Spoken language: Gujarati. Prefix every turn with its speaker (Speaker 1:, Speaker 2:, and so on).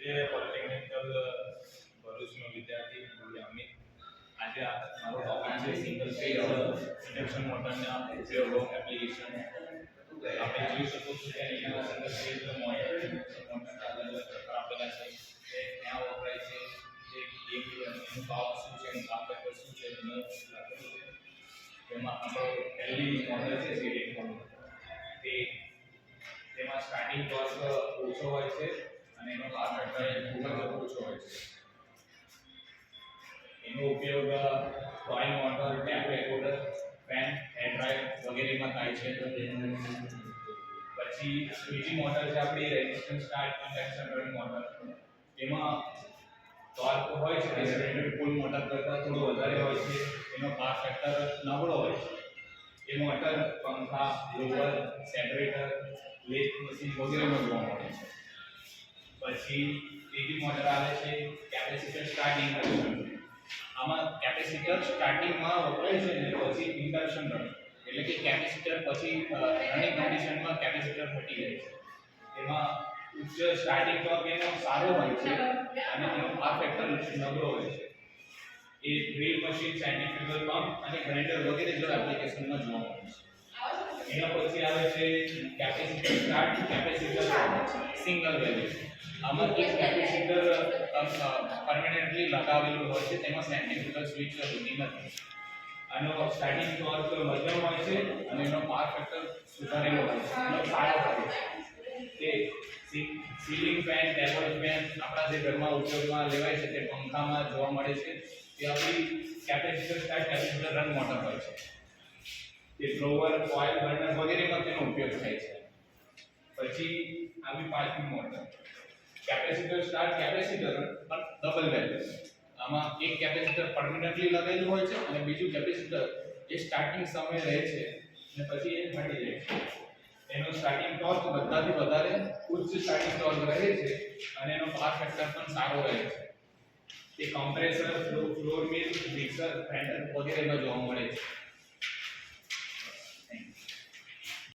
Speaker 1: એ પોલિટેકનિકલ ભરૂચનો વિદ્યાર્થી અમિત. આજે મારો ટોપિક છે સિંગલ ફેઝ ઇન્ડક્શન મોટરના ઉપયોગો એપ્લિકેશન. આપણે જોઈ શકો છો કે અહીંયા સિંગલ ફેઝ મોટરના અલગ અલગ પ્રકાર આપેલા છે. તે ક્યાં વપરાય છે, તે એનું પાવર શું છે, એનું પાવર ફેક્ટર શું છે, એનું લખેલું છે. તેમાં આપણો પહેલી મોટર છે સીડી મોટર. તેમાં સ્ટાર્ટિંગ ટોર્ક ઓછો હોય છે અને એનો પાવર ફેક્ટર ખૂબ જ ઓછો હોય છે. એનો ઉપયોગ coil motor, tape recorder, fan, head drive વગેરેમાં થાય છે. પછી બીજી મોટર છે આપણી resistance start induction run motor. એમાં ટોર્ક હોય છે તે સ્ટેન્ડર્ડ પુલ મોટર કરતાં થોડું વધારે હોય છે. એનો પાવર ફેક્ટર નબળો હોય છે. એ મોટર પંખા, બ્લોઅર, સેપરેટર, લેથ મશીન વગેરેમાં જોવા મળે છે. પછી ત્રીજી મોટર આવે છે કેપેસિટર સ્ટાર્ટ ઇન્ડક્શન. આમાં કેપેસિટર સ્ટાર્ટિંગમાં વપરાય છે ને પછી ઇન્ડક્શન રન, એટલે કે કેપેસિટર પછી રનિંગ કન્ડિશનમાં કેપેસિટર હટી જાય છે. એમાં ઉચ્ચ સ્ટાર્ટિંગ ટોર્ક એનો સારો હોય છે અને એનો પાવર ફેક્ટર નબળો હોય છે. એ ડ્રીલ મશીન, સેન્ટ્રીફ્યુગલ પંપ અને ગ્રાઇન્ડર વગેરે જેવા એપ્લિકેશનમાં જોવા મળે છે. એના પછી આવે છે capacitor start capacitor single value. આમાં એક કેપેસિટર પરમેનન્ટલી લગાવેલું હોય છે, તેમાં સેન્ટ્રીફ્યુગલ સ્વિચ હોતી નથી. આનો સ્ટાર્ટિંગ ટોર્ક મધ્યમ હોય છે અને એનો પાવર ફેક્ટર સુધારેલો હોય છે, એનો સારો હોય છે. તે સીલિંગ ફેન, ટેબલ ફેન આપણા જે ઘરમાં ઉપયોગમાં લેવાય છે તે પંખામાં જોવા મળે છે. તે આપણી capacitor start capacitor run motor હોય છે. તે બ્લોઅર, કોઇલ, બર્નર વગેરેમાં તેનો ઉપયોગ થાય છે. પછી આવી પાંચમી મોટર કેપેસિટર સ્ટાર્ટ કેપેસિટર પણ ડબલ વેલ્યુ. આમાં એક કેપેસિટર પરમેનન્ટલી લગાવેલું હોય છે અને બીજું કેપેસિટર એ સ્ટાર્ટિંગ સમયે રહે છે અને પછી એ હટી જાય છે. એનો સ્ટાર્ટિંગ ટોર્ક બધાથી વધારે ઉચ્ચ સ્ટાર્ટિંગ ટોર્ક રહે છે અને એનો પાવર ફેક્ટર પણ સારો રહે છે. તે compressor, flour mill, mixer, grinder વગેરેમાં જોવા મળે છે.